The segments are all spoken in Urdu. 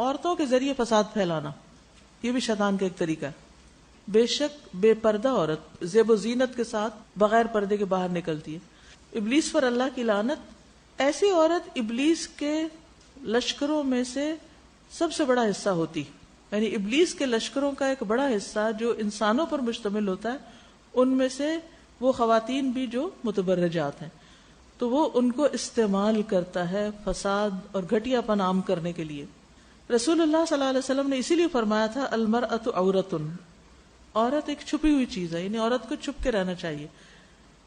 عورتوں کے ذریعے فساد پھیلانا یہ بھی شیطان کا ایک طریقہ ہے. بے شک بے پردہ عورت زیب و زینت کے ساتھ بغیر پردے کے باہر نکلتی ہے. ابلیس پر اللہ کی لعنت. ایسی عورت ابلیس کے لشکروں میں سے سب سے بڑا حصہ ہوتی، یعنی ابلیس کے لشکروں کا ایک بڑا حصہ جو انسانوں پر مشتمل ہوتا ہے، ان میں سے وہ خواتین بھی جو متبرجات ہیں، تو وہ ان کو استعمال کرتا ہے فساد اور گھٹیا پن عام کرنے کے لیے. رسول اللہ صلی اللہ علیہ وسلم نے اسی لیے فرمایا تھا المرأۃ عورۃ، عورت ایک چھپی ہوئی چیز ہے، یعنی عورت کو چھپ کے رہنا چاہیے،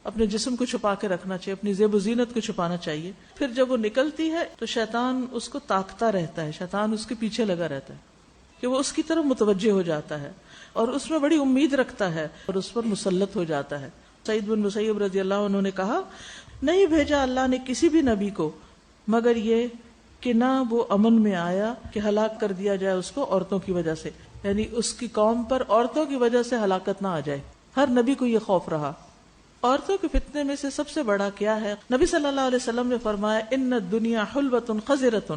اپنے جسم کو چھپا کے رکھنا چاہیے، اپنی زیب و زینت کو چھپانا چاہیے. پھر جب وہ نکلتی ہے تو شیطان اس کو تاکتا رہتا ہے، شیطان اس کے پیچھے لگا رہتا ہے کہ وہ اس کی طرف متوجہ ہو جاتا ہے اور اس میں بڑی امید رکھتا ہے اور اس پر مسلط ہو جاتا ہے. سعید بن مسیب رضی اللہ عنہ نے کہا، نہیں بھیجا اللہ نے کسی بھی نبی کو مگر یہ کہ نہ وہ امن میں آیا کہ ہلاک کر دیا جائے اس کو عورتوں کی وجہ سے، یعنی اس کی قوم پر عورتوں کی وجہ سے ہلاکت نہ آ جائے. ہر نبی کو یہ خوف رہا. عورتوں کے فتنے میں سے سب سے بڑا کیا ہے؟ نبی صلی اللہ علیہ وسلم نے فرمایا، ان الدنیا حلوۃ خضرۃ،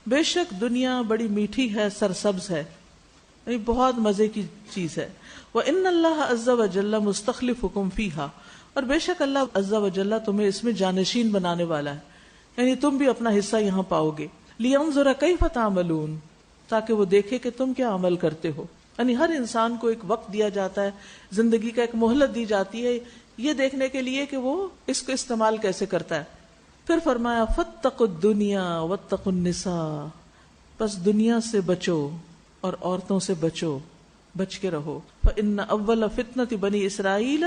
بے شک دنیا بڑی میٹھی ہے، سرسبز ہے، یعنی بہت مزے کی چیز ہے. وان اللہ عز وجل مستخلفکم فیہا، اور بے شک اللہ عز وجل تمہیں اس میں جانشین بنانے والا ہے، یعنی تم بھی اپنا حصہ یہاں پاؤ گے. لینظر کیف تعملون، تاکہ وہ دیکھے کہ تم کیا عمل کرتے ہو. یعنی ہر انسان کو ایک وقت دیا جاتا ہے، زندگی کا ایک مہلت دی جاتی ہے یہ دیکھنے کے لیے کہ وہ اس کو استعمال کیسے کرتا ہے. پھر فرمایا فاتقوا الدنیا واتقوا النساء، بس دنیا سے بچو اور عورتوں سے بچو، بچ کے رہو. فإن اول فتنة بنی اسرائیل،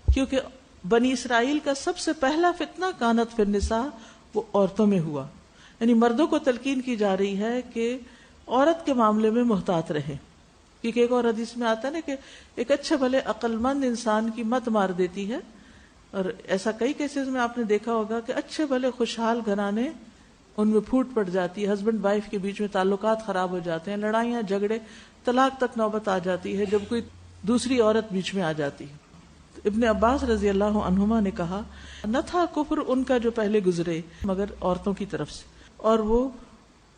کیونکہ بنی اسرائیل کا سب سے پہلا فتنہ کانت فی النساء، وہ عورتوں میں ہوا. یعنی مردوں کو تلقین کی جا رہی ہے کہ عورت کے معاملے میں محتاط رہے، کیونکہ ایک اور حدیث میں آتا ہے نا کہ ایک اچھے بھلے عقل مند انسان کی مت مار دیتی ہے. اور ایسا کئی کیسز میں آپ نے دیکھا ہوگا کہ اچھے بھلے خوشحال گھرانے ان میں پھوٹ پڑ جاتی ہے، ہسبینڈ وائف کے بیچ میں تعلقات خراب ہو جاتے ہیں، لڑائیاں جھگڑے طلاق تک نوبت آ جاتی ہے جب کوئی دوسری عورت بیچ میں آ جاتی ہے. ابن عباس رضی اللہ عنہما نے کہا، نہ تھا کفر ان کا جو پہلے گزرے مگر عورتوں کی طرف سے، اور وہ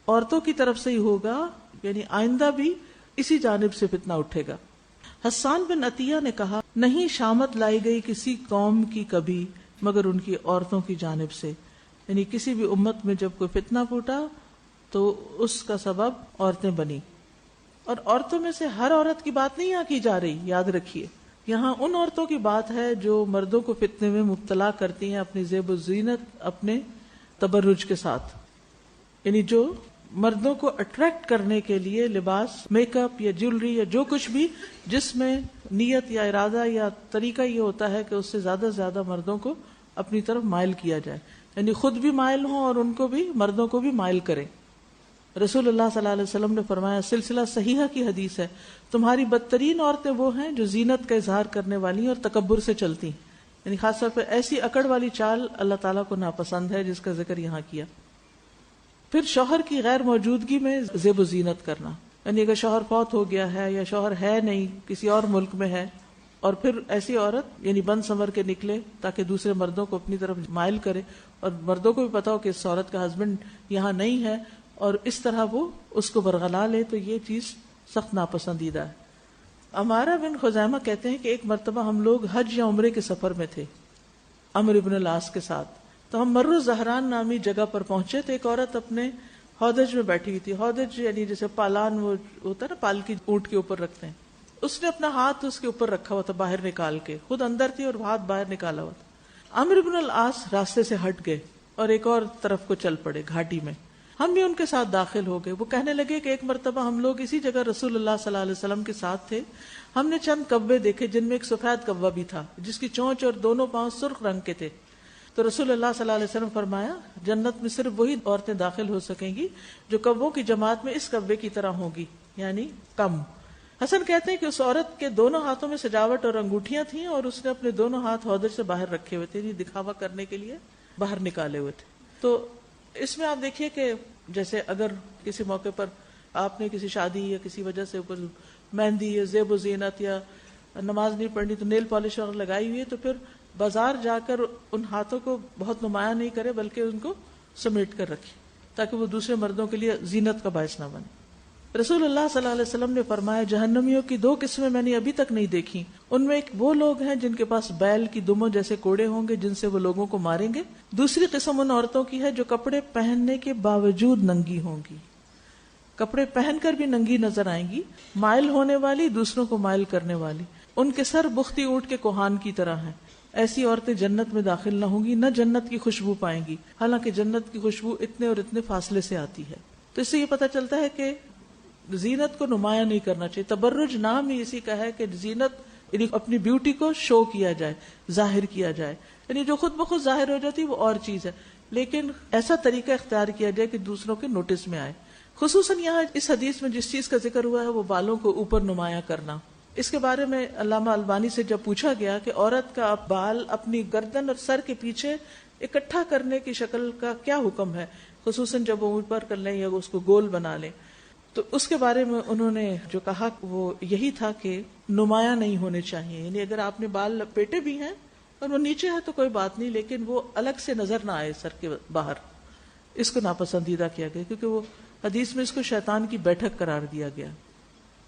عورتوں کی طرف سے ہی ہوگا، یعنی آئندہ بھی اسی جانب سے فتنہ اٹھے گا. حسان بن عطیہ نے کہا، نہیں شامت لائی گئی کسی قوم کی کبھی مگر ان کی عورتوں کی جانب سے، یعنی کسی بھی امت میں جب کوئی فتنہ پھوٹا تو اس کا سبب عورتیں بنی. اور عورتوں میں سے ہر عورت کی بات نہیں یہاں کی جا رہی، یاد رکھیے، یہاں ان عورتوں کی بات ہے جو مردوں کو فتنے میں مبتلا کرتی ہیں اپنی زیب و زینت، اپنے تبرج کے ساتھ، یعنی جو مردوں کو اٹریکٹ کرنے کے لیے لباس، میک اپ یا جیولری یا جو کچھ بھی جس میں نیت یا ارادہ یا طریقہ یہ ہوتا ہے کہ اس سے زیادہ سے زیادہ مردوں کو اپنی طرف مائل کیا جائے، یعنی خود بھی مائل ہوں اور ان کو بھی، مردوں کو بھی مائل کریں. رسول اللہ صلی اللہ علیہ وسلم نے فرمایا، سلسلہ صحیحہ کی حدیث ہے، تمہاری بدترین عورتیں وہ ہیں جو زینت کا اظہار کرنے والی اور تکبر سے چلتی ہیں، یعنی خاص طور پہ ایسی اکڑ والی چال اللہ تعالیٰ کو ناپسند ہے جس کا ذکر یہاں کیا. پھر شوہر کی غیر موجودگی میں زیب و زینت کرنا، یعنی اگر شوہر فوت ہو گیا ہے یا شوہر ہے نہیں، کسی اور ملک میں ہے، اور پھر ایسی عورت یعنی بند سنور کے نکلے تاکہ دوسرے مردوں کو اپنی طرف مائل کرے، اور مردوں کو بھی پتا ہو کہ اس عورت کا ہسبینڈ یہاں نہیں ہے، اور اس طرح وہ اس کو برگلا لے، تو یہ چیز سخت ناپسندیدہ ہے. عمارہ بن خزیمہ کہتے ہیں کہ ایک مرتبہ ہم لوگ حج یا عمرے کے سفر میں تھے عمرو بن العاص کے ساتھ، تو ہم مر الزہران نامی جگہ پر پہنچے تو ایک عورت اپنے ہودج میں بیٹھی ہوئی تھی. ہودج یعنی جیسے پالان وہ ہوتا ہے نا، پالکی اونٹ کے اوپر رکھتے ہیں، اس نے اپنا ہاتھ اس کے اوپر رکھا ہوا تھا باہر نکال کے، خود اندر تھی اور ہاتھ باہر نکالا ہوا تھا. عمرو بن العاص راستے سے ہٹ گئے اور ایک اور طرف کو چل پڑے گھاٹی میں. ہم بھی ان کے ساتھ داخل ہو گئے. وہ کہنے لگے کہ ایک مرتبہ ہم لوگ اسی جگہ رسول اللہ صلی اللہ علیہ وسلم کے ساتھ تھے، ہم نے چند کبے دیکھے جن میں ایک سفید کبا بھی تھا جس کی چونچ اور دونوں پاؤں سرخ رنگ کے تھے. تو رسول اللہ صلی اللہ علیہ وسلم فرمایا، جنت میں صرف وہی عورتیں داخل ہو سکیں گی جو کبوں کی جماعت میں اس کبے کی طرح ہوں گی، یعنی کم. حسن کہتے ہیں کہ اس عورت کے دونوں ہاتھوں میں سجاوٹ اور انگوٹھیاں تھیں اور اس نے اپنے دونوں ہاتھ ہودج سے باہر رکھے ہوئے تھے، یعنی دکھاوا کرنے کے لیے باہر نکالے ہوئے تھے. تو اس میں آپ دیکھیے کہ جیسے اگر کسی موقع پر آپ نے کسی شادی یا کسی وجہ سے اوپر مہندی یا زیب و زینت یا نماز نہیں پڑھنی تو نیل پالش وغیرہ لگائی ہوئی ہے، تو پھر بازار جا کر ان ہاتھوں کو بہت نمایاں نہیں کرے بلکہ ان کو سمیٹ کر رکھے تاکہ وہ دوسرے مردوں کے لیے زینت کا باعث نہ بنے. رسول اللہ صلی اللہ علیہ وسلم نے فرمایا جہنمیوں کی 2 قسمیں میں نے ابھی تک نہیں دیکھی. ان میں ایک وہ لوگ ہیں جن کے پاس بیل کی دموں جیسے کوڑے ہوں گے جن سے وہ لوگوں کو ماریں گے. دوسری قسم ان عورتوں کی ہے جو کپڑے پہننے کے باوجود ننگی ہوں گی, کپڑے پہن کر بھی ننگی نظر آئیں گی, مائل ہونے والی, دوسروں کو مائل کرنے والی. ان کے سر بختی اونٹ کے کوہان کی طرح ہیں. ایسی عورتیں جنت میں داخل نہ ہوں گی, نہ جنت کی خوشبو پائیں گی, حالانکہ جنت کی خوشبو اتنے اور اتنے فاصلے سے آتی ہے. تو اس سے یہ پتہ چلتا ہے کہ زینت کو نمایاں نہیں کرنا چاہیے. تبرج نام ہی اسی کا ہے کہ زینت یعنی اپنی بیوٹی کو شو کیا جائے, ظاہر کیا جائے, یعنی جو خود بخود ظاہر ہو جاتی وہ اور چیز ہے, لیکن ایسا طریقہ اختیار کیا جائے کہ دوسروں کے نوٹس میں آئے. خصوصاً یہاں اس حدیث میں جس چیز کا ذکر ہوا ہے وہ بالوں کو اوپر نمایاں کرنا. اس کے بارے میں علامہ البانی سے جب پوچھا گیا کہ عورت کا بال اپنی گردن اور سر کے پیچھے اکٹھا کرنے کی شکل کا کیا حکم ہے, خصوصاً جب وہ اوپر کر لیں یا اس کو گول بنا لیں, تو اس کے بارے میں انہوں نے جو کہا وہ یہی تھا کہ نمایاں نہیں ہونے چاہیے. یعنی اگر آپ نے بال لپیٹے بھی ہیں اور وہ نیچے ہے تو کوئی بات نہیں, لیکن وہ الگ سے نظر نہ آئے سر کے باہر, اس کو ناپسندیدہ کیا گیا کیونکہ وہ حدیث میں اس کو شیطان کی بیٹھک قرار دیا گیا.